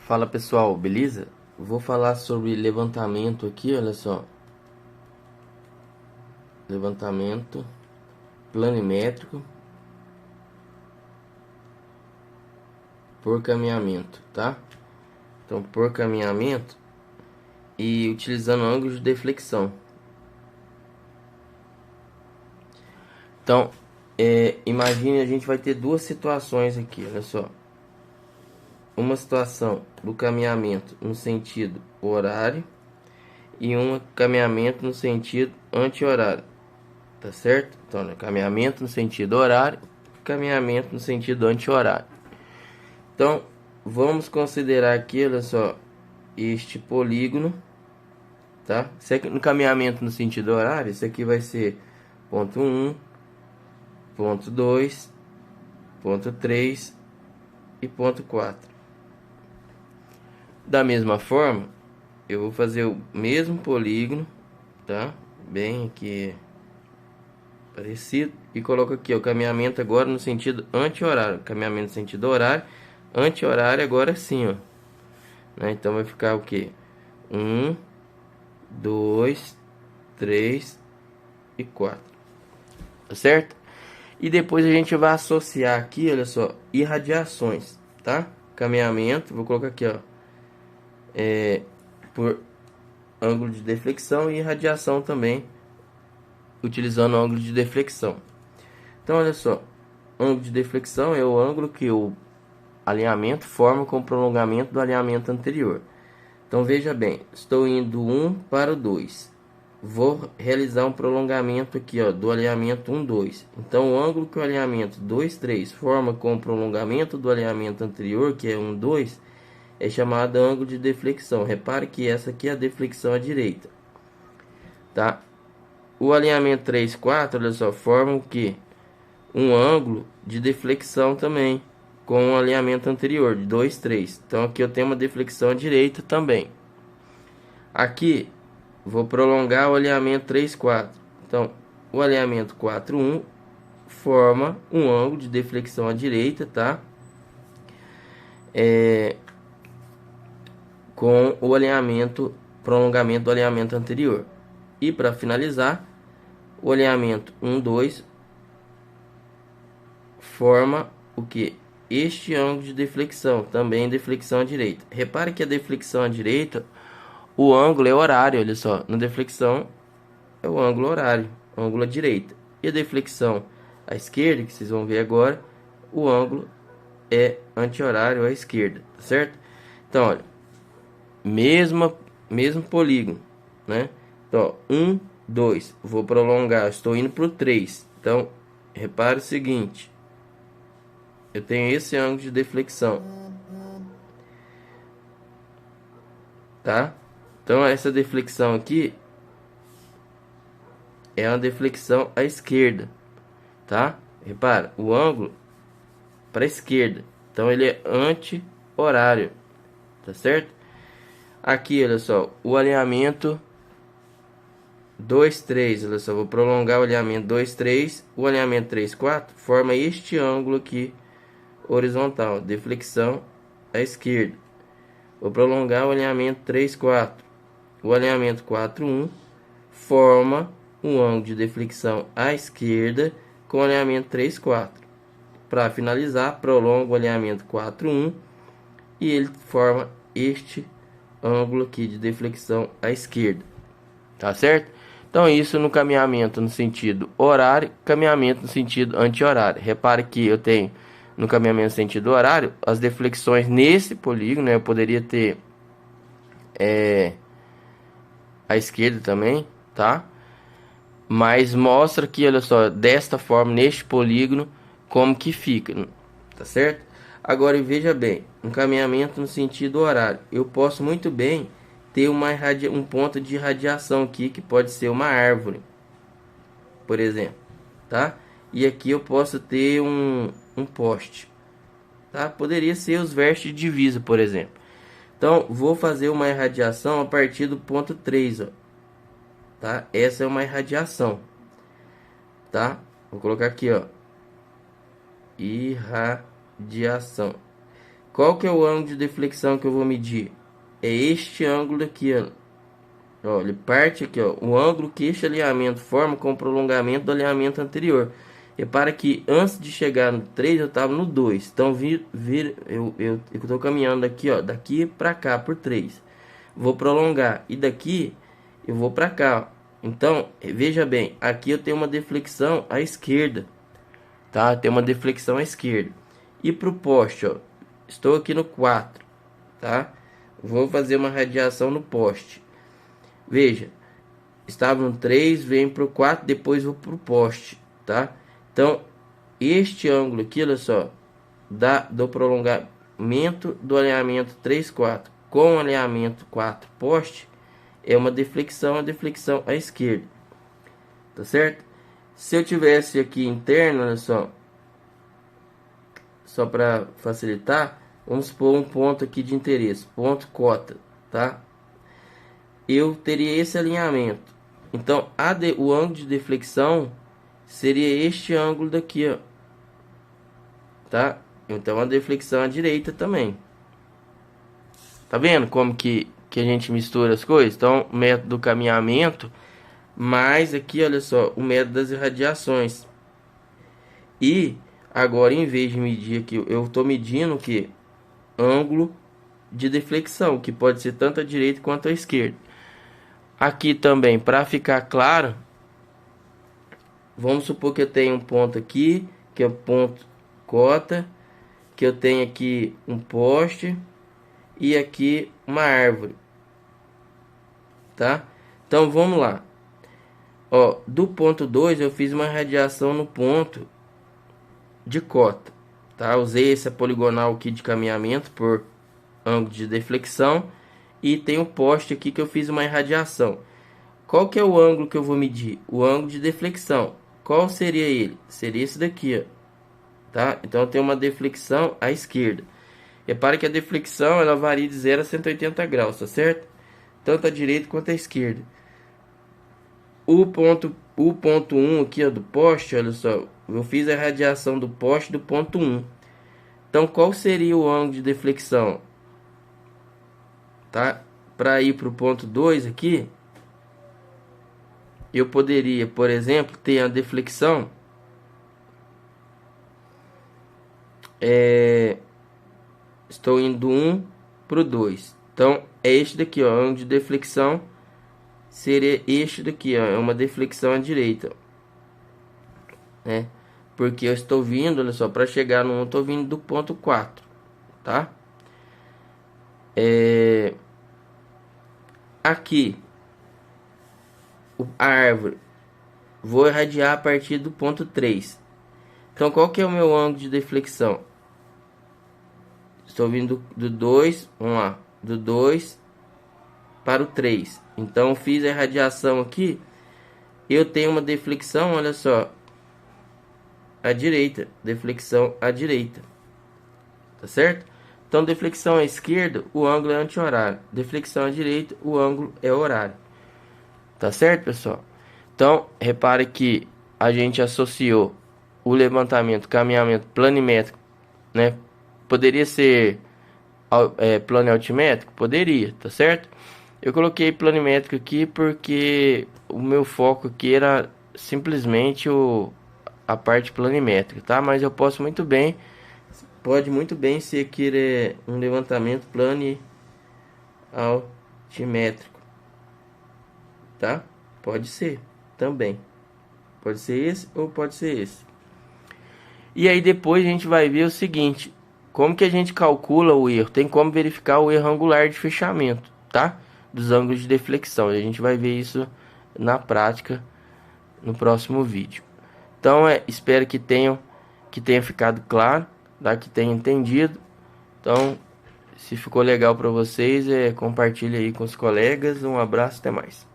Fala pessoal, beleza? Vou falar sobre levantamento aqui, olha só. Levantamento planimétrico por caminhamento, tá? Então, por caminhamento e utilizando ângulos de deflexão. Então, imagine, a gente vai ter duas situações aqui, olha só. Uma situação do caminhamento no sentido horário e um caminhamento no sentido anti-horário, tá certo? Então, né, caminhamento no sentido horário, caminhamento no sentido anti-horário. Então, vamos considerar aqui, olha só, este polígono, tá? Se aqui no caminhamento no sentido horário, isso aqui vai ser ponto 1, ponto 2, ponto 3 e ponto 4. Da mesma forma, eu vou fazer o mesmo polígono, tá? Bem aqui parecido. E coloco aqui o caminhamento agora no sentido anti-horário. Caminhamento no sentido horário. Anti-horário agora sim, ó. Né? Então vai ficar o que? 1, 2, 3 e 4. Tá certo? E depois a gente vai associar aqui, olha só, irradiações, tá? Caminhamento, vou colocar aqui, ó. Por ângulo de deflexão e irradiação também, utilizando ângulo de deflexão. Então, olha só, ângulo de deflexão é o ângulo que o alinhamento forma com o prolongamento do alinhamento anterior. Então, veja bem, estou indo 1 para o 2. Vou realizar um prolongamento aqui, ó, do alinhamento 1, 2. Então, o ângulo que o alinhamento 2, 3 forma com o prolongamento do alinhamento anterior, que é 1, 2, é chamado ângulo de deflexão. Repare que essa aqui é a deflexão à direita, tá? O alinhamento 3, 4, olha só, forma o que? Um ângulo de deflexão também, com o alinhamento anterior, de 2, 3. Então, aqui eu tenho uma deflexão à direita também. Aqui, vou prolongar o alinhamento 3, 4. Então, o alinhamento 4, 1 forma um ângulo de deflexão à direita, tá? Com o alinhamento, prolongamento do alinhamento anterior. E para finalizar, o alinhamento 1, 2 forma o que? Este ângulo de deflexão, também deflexão à direita. Repare que a deflexão à direita, o ângulo é horário, olha só. Na deflexão é o ângulo horário, ângulo à direita. E a deflexão à esquerda, que vocês vão ver agora, o ângulo é anti-horário à esquerda, tá certo? Então, olha, mesmo polígono, né? Então, 1, 2, vou prolongar, estou indo para o 3. Então, repare o seguinte, eu tenho esse ângulo de deflexão, tá? Então, essa deflexão aqui é uma deflexão à esquerda, tá? Repara, o ângulo para a esquerda. Então, ele é anti-horário, tá certo? Aqui, olha só, o alinhamento 2, 3, olha só, vou prolongar o alinhamento 2, 3, o alinhamento 3, 4, forma este ângulo aqui, horizontal, deflexão à esquerda. Vou prolongar o alinhamento 3, 4, o alinhamento 4, 1, forma um ângulo de deflexão à esquerda com o alinhamento 3, 4. Para finalizar, prolongo o alinhamento 4, 1 e ele forma este ângulo aqui de deflexão à esquerda, tá certo? Então isso no caminhamento no sentido horário, caminhamento no sentido anti-horário. Repare que eu tenho no caminhamento no sentido horário as deflexões nesse polígono, né? Eu poderia ter à esquerda também, tá? Mas mostra aqui, olha só, desta forma, neste polígono, como que fica, tá certo? Agora veja bem, um caminhamento no sentido horário, eu posso muito bem ter um ponto de radiação aqui, que pode ser uma árvore, por exemplo, tá? E aqui eu posso ter um poste, tá? Poderia ser os versos de divisa, por exemplo. Então, vou fazer uma irradiação a partir do ponto 3, ó, tá? Essa é uma irradiação, tá? Vou colocar aqui, ó, irradiação. Qual que é o ângulo de deflexão que eu vou medir? É este ângulo daqui, ó. Ó, ele parte aqui, ó, o ângulo que este alinhamento forma com o prolongamento do alinhamento anterior. Repara que antes de chegar no 3 eu estava no 2. Então eu estou caminhando aqui, ó, daqui para cá por 3. Vou prolongar e daqui eu vou para cá, ó. Então, veja bem, aqui eu tenho uma deflexão à esquerda, tá? Tem uma deflexão à esquerda. E para o poste, ó, estou aqui no 4, tá? Vou fazer uma radiação no poste. Veja, estava no 3, venho para o 4, depois vou para o poste, tá? Então, este ângulo aqui, olha só, do prolongamento do alinhamento 3, 4 com o alinhamento 4 poste, é uma deflexão, a deflexão à esquerda, tá certo? Se eu tivesse aqui interno, olha só para facilitar, vamos pôr um ponto aqui de interesse, ponto cota, tá? Eu teria esse alinhamento. Então, o ângulo de deflexão seria este ângulo daqui, ó. Tá? Então, a deflexão à direita também. Tá vendo como que a gente mistura as coisas? Então, o método do caminhamento, mais aqui, olha só, o método das irradiações. E agora, em vez de medir aqui, eu estou medindo o que? Ângulo de deflexão, que pode ser tanto à direita quanto à esquerda. Aqui também, para ficar claro, vamos supor que eu tenho um ponto aqui, que é o ponto cota, que eu tenho aqui um poste e aqui uma árvore, tá? Então vamos lá. Ó, do ponto 2 eu fiz uma radiação no ponto de cota, tá? Usei essa poligonal aqui de caminhamento por ângulo de deflexão. E tem um poste aqui que eu fiz uma irradiação. Qual que é o ângulo que eu vou medir? O ângulo de deflexão. Qual seria ele? Seria esse daqui, ó. Tá? Então eu tenho uma deflexão à esquerda. Repare que a deflexão ela varia de 0 a 180 graus, tá certo? Tanto à direita quanto à esquerda. O ponto 1 aqui, ó, do poste, olha só. Eu fiz a irradiação do poste do ponto 1. Então qual seria o ângulo de deflexão? Tá? Para ir para o ponto 2 aqui, eu poderia, por exemplo, ter a deflexão estou indo 1 para o 2. Então, é este daqui, ó, ângulo de deflexão seria este daqui, ó, é uma deflexão à direita, né? Porque eu estou vindo, olha só, para chegar no 1, eu estou vindo do ponto 4, tá? Aqui, a árvore, vou irradiar a partir do ponto 3. Então, qual que é o meu ângulo de deflexão? Estou vindo do 2, vamos lá, do 2 para o 3. Então, fiz a irradiação aqui, eu tenho uma deflexão, olha só, à direita, deflexão à direita, tá certo? Então, deflexão à esquerda, o ângulo é anti-horário. Deflexão à direita, o ângulo é horário. Tá certo, pessoal? Então, repare que a gente associou o levantamento, caminhamento planimétrico, né? Poderia ser plano altimétrico? Poderia, tá certo? Eu coloquei planimétrico aqui porque o meu foco aqui era simplesmente a parte planimétrica, tá? Mas eu posso muito bem... Pode muito bem ser que um levantamento plano altimétrico, tá? Pode ser também. Pode ser esse ou pode ser esse. E aí depois a gente vai ver o seguinte: como que a gente calcula o erro? Tem como verificar o erro angular de fechamento, tá? Dos ângulos de deflexão. E a gente vai ver isso na prática no próximo vídeo. Então espero que tenha ficado claro, tá? Que tenha entendido. Então, se ficou legal para vocês, compartilhe aí com os colegas. Um abraço, até mais.